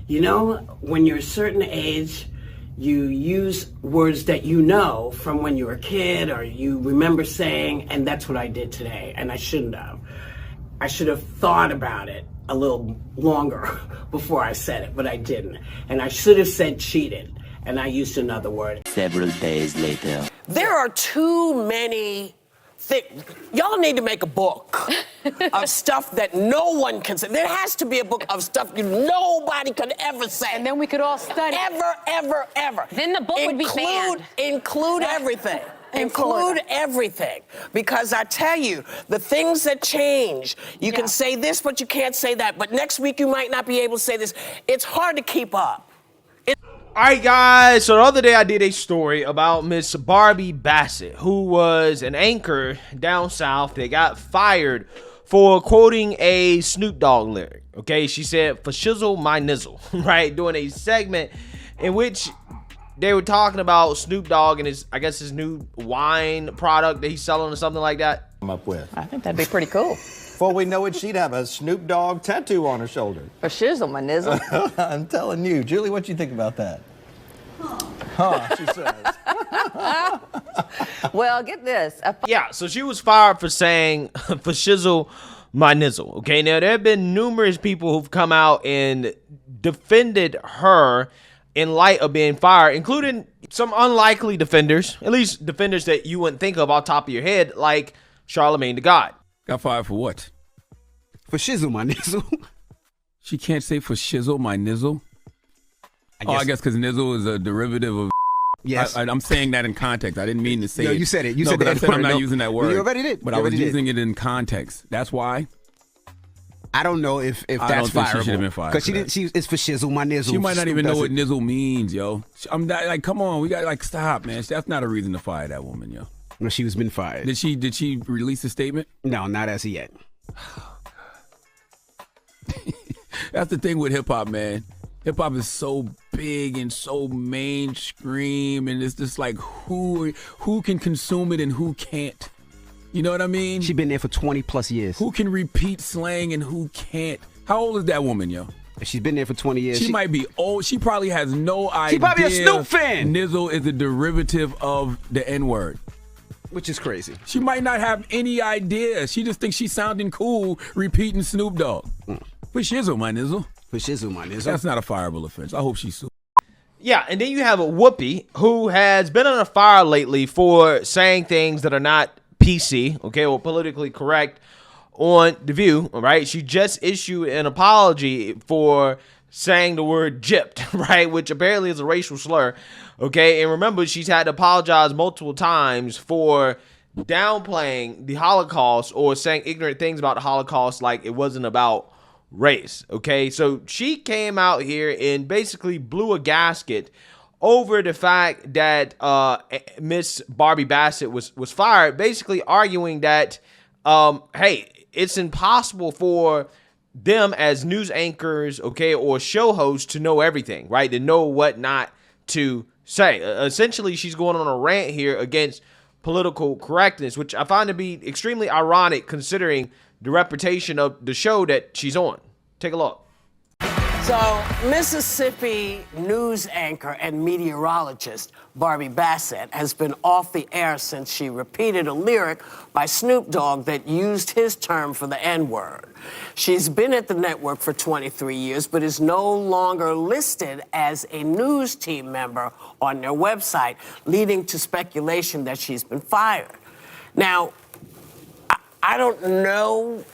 You know, when you're a certain age, you use words that you know from when you were a kid or you remember saying, and that's what I did today, and I shouldn't have. I should have thought about it a little longer before I said it, but I didn't. And I should have said cheated, and I used another word. Several days later. There are too many things. Y'all need to make a book of stuff that no one can say. There has to be a book of stuff nobody could ever say. And then we could all study. Ever. Then the book would be banned. Include everything. Include everything. Because I tell you, the things that change, you can say this, but you can't say that. But next week you might not be able to say this. It's hard to keep up. All right, guys, so the other day I did a story about Miss Barbie Bassett, who was an anchor down south that got fired for quoting a Snoop Dogg lyric, okay? She said, "For shizzle my nizzle," right? Doing a segment in which they were talking about Snoop Dogg and his, I guess, his new wine product that he's selling or something like that. I'm up with. I think that'd be pretty cool. Before we know it, she'd have a Snoop Dogg tattoo on her shoulder. For shizzle, my nizzle. I'm telling you. Julie, what you think about that? She says. Well, get this. Yeah, so she was fired for saying, "For shizzle my nizzle." Okay, now there have been numerous people who've come out and defended her in light of being fired, including some unlikely defenders, at least defenders that you wouldn't think of off the top of your head, like Charlamagne the God. Got fired for what? For shizzle my nizzle. She can't say for shizzle my nizzle? I guess because nizzle is a derivative of. Yes. I'm saying that in context. I didn't mean to say it. You said it. You no, said but that. I said I'm not using that word. You already did. But I was using it in context. That's why. I don't know if that's I don't think fireable. she should have been fired. Because it's for shizzle my nizzle. She might not even know what nizzle means, yo. I'm not, like, come on, we got stop, man. That's not a reason to fire that woman, yo. No, she was been fired. Did she release a statement? No, not as of yet. That's the thing with hip hop, man. Hip hop is so big and so mainstream, and it's just like who can consume it and who can't. You know what I mean? She been there for 20 plus years. Who can repeat slang and who can't? How old is that woman, yo? She's been there for 20 years. She might be old. She probably has no idea. She probably a Snoop fan. Nizzle is a derivative of the N-word. Which is crazy. She might not have any idea. She just thinks she's sounding cool repeating Snoop Dogg. For shizzle, my nizzle. For shizzle, my nizzle. That's not a fireable offense. I hope she's sued. Yeah, and then you have Whoopi, who has been on a fire lately for saying things that are not PC, okay, or politically correct on The View, all right? She just issued an apology for saying the word gypped, right, which apparently is a racial slur, okay? And remember, she's had to apologize multiple times for downplaying the Holocaust or saying ignorant things about the Holocaust like it wasn't about race, okay? So she came out here and basically blew a gasket over the fact that Miss Barbie Bassett was fired, basically arguing that, hey, it's impossible for them as news anchors, okay, or show hosts to know everything, right? To know what not to say. Essentially, she's going on a rant here against political correctness, which I find to be extremely ironic considering the reputation of the show that she's on. Take a look. So, Mississippi news anchor and meteorologist Barbie Bassett has been off the air since she repeated a lyric by Snoop Dogg that used his term for the N-word. She's been at the network for 23 years, but is no longer listed as a news team member on their website, leading to speculation that she's been fired. Now, I don't know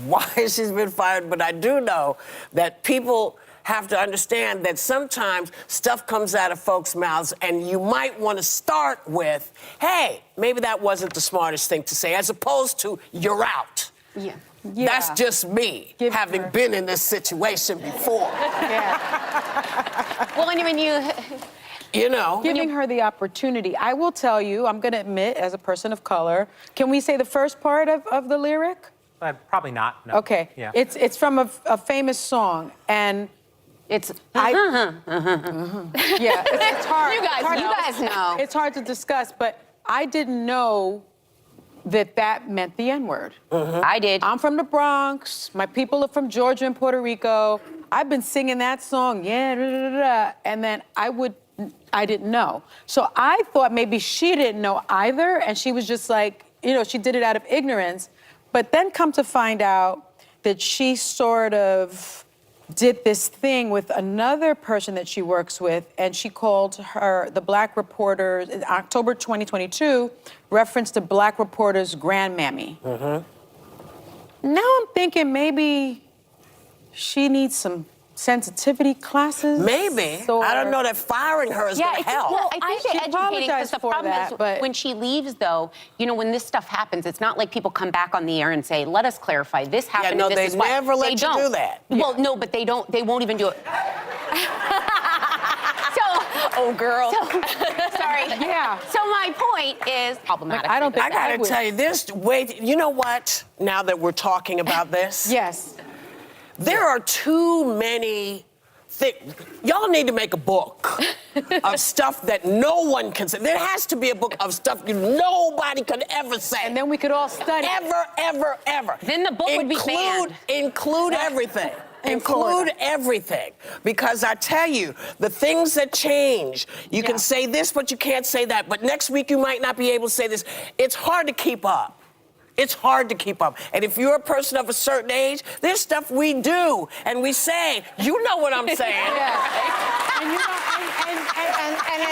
why she's been fired, but I do know that people have to understand that sometimes stuff comes out of folks' mouths and you might want to start with, hey, maybe that wasn't the smartest thing to say, as opposed to, you're out. Yeah. That's just me, having been in this situation before. Well, when you know. Giving her the opportunity. I will tell you, I'm going to admit, as a person of color, can we say the first part of the lyric? Probably not. No. Okay. Yeah. It's from a famous song, and it's yeah. It's hard. You guys know. It's hard to discuss, but I didn't know that meant the N-word. I did. I'm from the Bronx. My people are from Georgia and Puerto Rico. I've been singing that song, yeah, da, da, da, da, and then I didn't know. So I thought maybe she didn't know either, and she was just like, she did it out of ignorance. But then come to find out that she sort of did this thing with another person that she works with, and she called her, the Black reporters, in October 2022, referenced the Black reporter's grandmammy. Now I'm thinking maybe she needs some sensitivity classes. Maybe. I don't know that firing her is going to help. Well, I think they're educating, because the problem is but when she leaves, though, when this stuff happens, it's not like people come back on the air and say, let us clarify, this happened, no, this they is why. never let you do that. Well, no, but they won't even do it. Oh, girl. Sorry. Yeah. So my point is problematic. I don't think I got to tell you this, you know what, now that we're talking about this? Yes. There are too many things. Y'all need to make a book of stuff that no one can say. There has to be a book of stuff nobody could ever say. And then we could all study. Ever. Then the book would be banned. Include everything. Include everything. Because I tell you, the things that change, you can say this, but you can't say that. But next week you might not be able to say this. It's hard to keep up. It's hard to keep up. And if you're a person of a certain age, there's stuff we do and we say, you know what I'm saying. And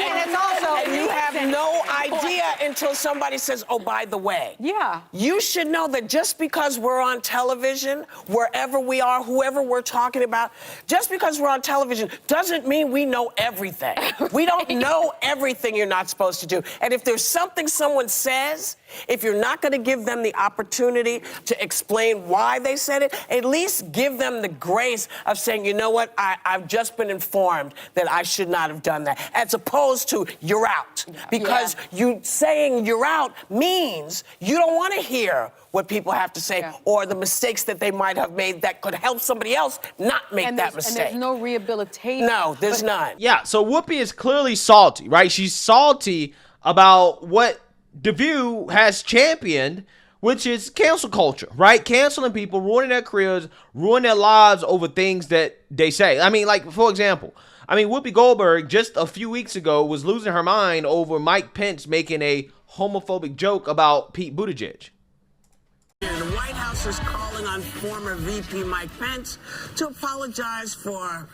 it's also... And you have no idea until somebody says, oh, by the way. Yeah. You should know that just because we're on television, wherever we are, whoever we're talking about, just because we're on television doesn't mean we know everything. We don't know everything you're not supposed to do. And if there's something someone says, if you're not going to give them the opportunity to explain why they said it, at least give them the grace of saying, you know what, I've just been informed that I should not have done that, as opposed to you're out. Because you saying you're out means you don't want to hear what people have to say or the mistakes that they might have made that could help somebody else not make that mistake. And there's no rehabilitation. No, there's none. Yeah, so Whoopi is clearly salty, right? She's salty about what The View has championed, which is cancel culture, right? Canceling people, ruining their careers, ruining their lives over things that they say. I mean, like, for example, Whoopi Goldberg just a few weeks ago was losing her mind over Mike Pence making a homophobic joke about Pete Buttigieg. The White House is calling on former VP Mike Pence to apologize for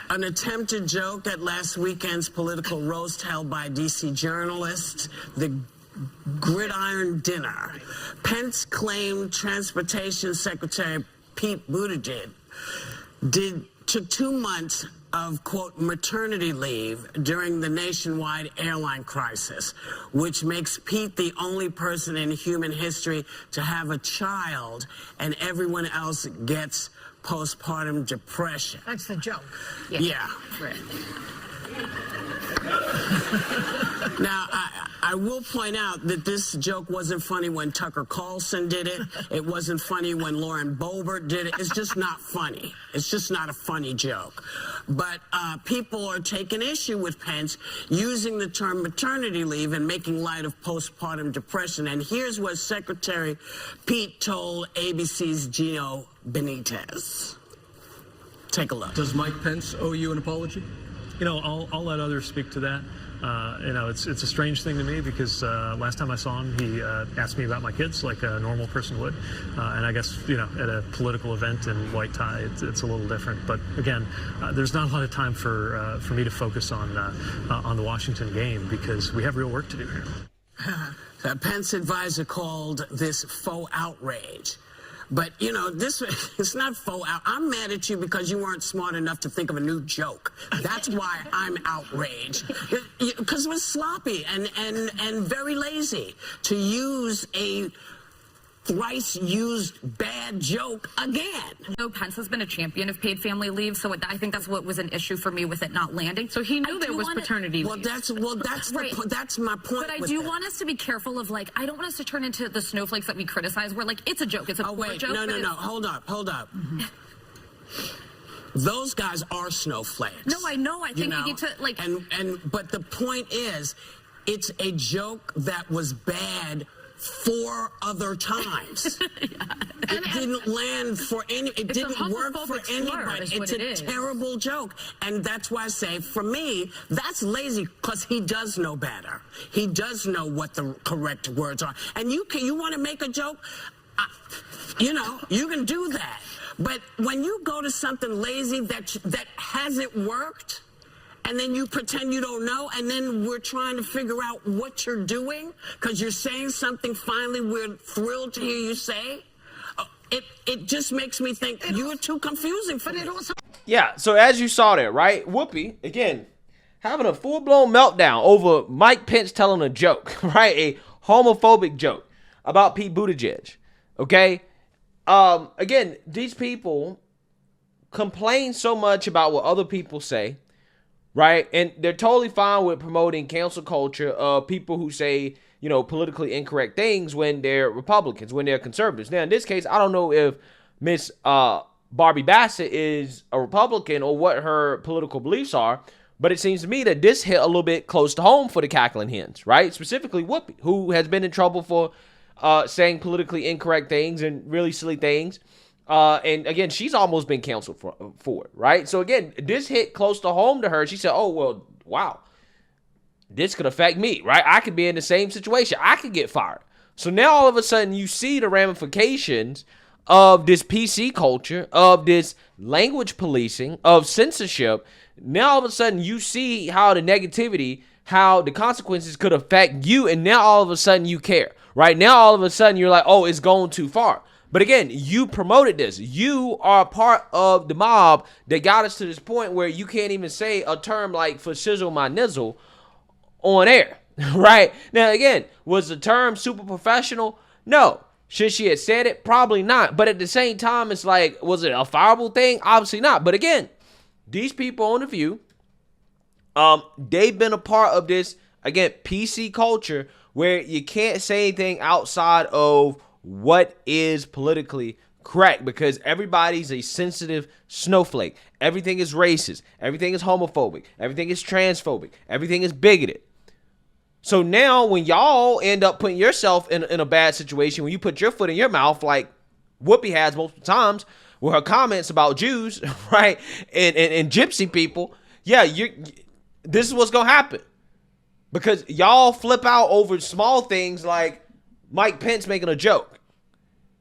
an attempted joke at last weekend's political roast held by D.C. journalists, the Gridiron Dinner. Pence claimed Transportation Secretary Pete Buttigieg took 2 months of, quote, maternity leave during the nationwide airline crisis, which makes Pete the only person in human history to have a child, and everyone else gets postpartum depression. That's the joke. Yeah. Right. Now, I will point out that this joke wasn't funny when Tucker Carlson did it. It wasn't funny when Lauren Boebert did it. It's just not funny. It's just not a funny joke. But people are taking issue with Pence using the term maternity leave and making light of postpartum depression. And here's what Secretary Pete told ABC's Gino Benitez. Take a look. Does Mike Pence owe you an apology? I'll let others speak to that. It's a strange thing to me because last time I saw him, he asked me about my kids like a normal person would. And I guess, at a political event in white tie, it's a little different. But again, there's not a lot of time for me to focus on the Washington game because we have real work to do here. A Pence advisor called this faux outrage. But, it's not faux out. I'm mad at you because you weren't smart enough to think of a new joke. That's why I'm outraged. Because it was sloppy and very lazy to use a thrice used bad joke again. Pence has been a champion of paid family leave, so I think that's what was an issue for me with it not landing. So he knew there was paternity leave. That's right. That's my point. But I do want us to be careful of I don't want us to turn into the snowflakes that we criticize. Where it's a joke. It's a poor joke. No. Hold up. Mm-hmm. Those guys are snowflakes. No, I know. I think we need to but the point is, it's a joke that was bad 4 other times. It didn't land for any. It didn't work for anybody. It's a terrible joke, and that's why I say, for me, that's lazy because he does know better. He does know what the correct words are. And you want to make a joke, you know, you can do that. But when you go to something lazy that hasn't worked, and then you pretend you don't know, and then we're trying to figure out what you're doing because you're saying something finally we're thrilled to hear you say, it just makes me think you are too confusing for me. Yeah, so as you saw there, right? Whoopi, again, having a full-blown meltdown over Mike Pence telling a joke, right? A homophobic joke about Pete Buttigieg, okay? Again, these people complain so much about what other people say, right? And they're totally fine with promoting cancel culture of people who say, you know, politically incorrect things when they're Republicans, when they're conservatives. Now, in this case, I don't know if Miss Barbie Bassett is a Republican or what her political beliefs are, but it seems to me that this hit a little bit close to home for the cackling hens, right? Specifically Whoopi, who has been in trouble for saying politically incorrect things and really silly things. And again, she's almost been canceled for it, right? So again, this hit close to home to her. She said, oh, well, wow, this could affect me, right? I could be in the same situation. I could get fired. So now all of a sudden you see the ramifications of this PC culture, of this language policing, of censorship. Now all of a sudden you see how the negativity, how the consequences could affect you. And now all of a sudden you care, right? Now all of a sudden you're like, oh, it's going too far. But again, you promoted this. You are part of the mob that got us to this point where you can't even say a term like for shizzle my nizzle on air, right? Now, again, was the term super professional? No. Should she have said it? Probably not. But at the same time, it's like, was it a fireable thing? Obviously not. But again, these people on The View, they've been a part of this, again, PC culture where you can't say anything outside of what is politically correct because everybody's a sensitive snowflake. Everything is racist. Everything is homophobic. Everything is transphobic. Everything is bigoted. So now when y'all end up putting yourself in a bad situation, when you put your foot in your mouth like Whoopi has multiple times with her comments about Jews, right, and gypsy people, yeah, this is what's going to happen. Because y'all flip out over small things like Mike Pence making a joke,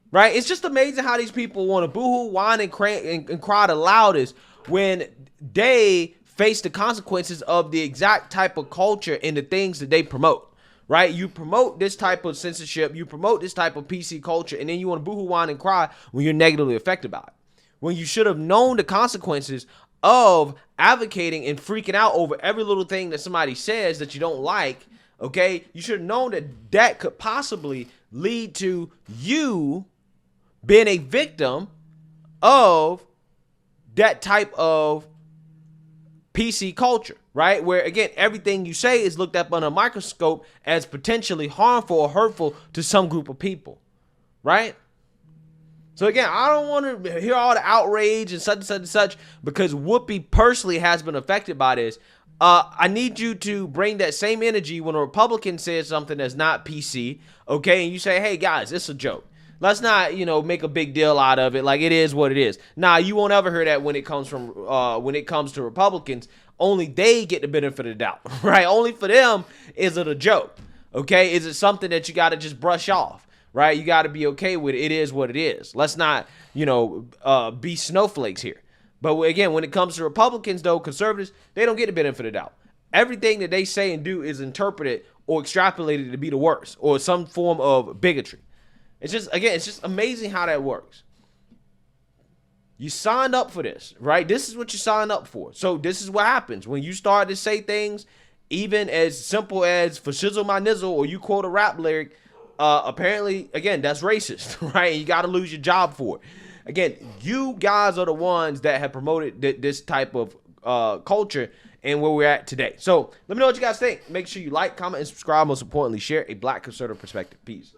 right? It's just amazing how these people want to boohoo, whine, and cry the loudest when they face the consequences of the exact type of culture and the things that they promote, right? You promote this type of censorship, you promote this type of PC culture, and then you want to boohoo, whine, and cry when you're negatively affected by it. When you should have known the consequences of advocating and freaking out over every little thing that somebody says that you don't like, okay? You should have known that that could possibly lead to you being a victim of that type of PC culture, right? Where, again, everything you say is looked up under a microscope as potentially harmful or hurtful to some group of people, right? So, again, I don't want to hear all the outrage and such and such and such because Whoopi personally has been affected by this. I need you to bring that same energy when a Republican says something that's not PC, okay? And you say, hey, guys, it's a joke. Let's not, make a big deal out of it. Like, it is what it is. Nah, you won't ever hear that when it comes to Republicans. Only they get the benefit of the doubt, right? Only for them is it a joke, okay? Is it something that you got to just brush off, right? You got to be okay with it. It is what it is. Let's not, be snowflakes here. But again, when it comes to Republicans, though, conservatives, they don't get the benefit of the doubt. Everything that they say and do is interpreted or extrapolated to be the worst or some form of bigotry. It's just amazing how that works. You signed up for this, right? This is what you signed up for. So this is what happens when you start to say things, even as simple as for shizzle my nizzle, or you quote a rap lyric. Apparently, again, that's racist, right? And you got to lose your job for it. Again, you guys are the ones that have promoted this type of culture and where we're at today. So let me know what you guys think. Make sure you like, comment, and subscribe. Most importantly, share a Black conservative perspective. Peace.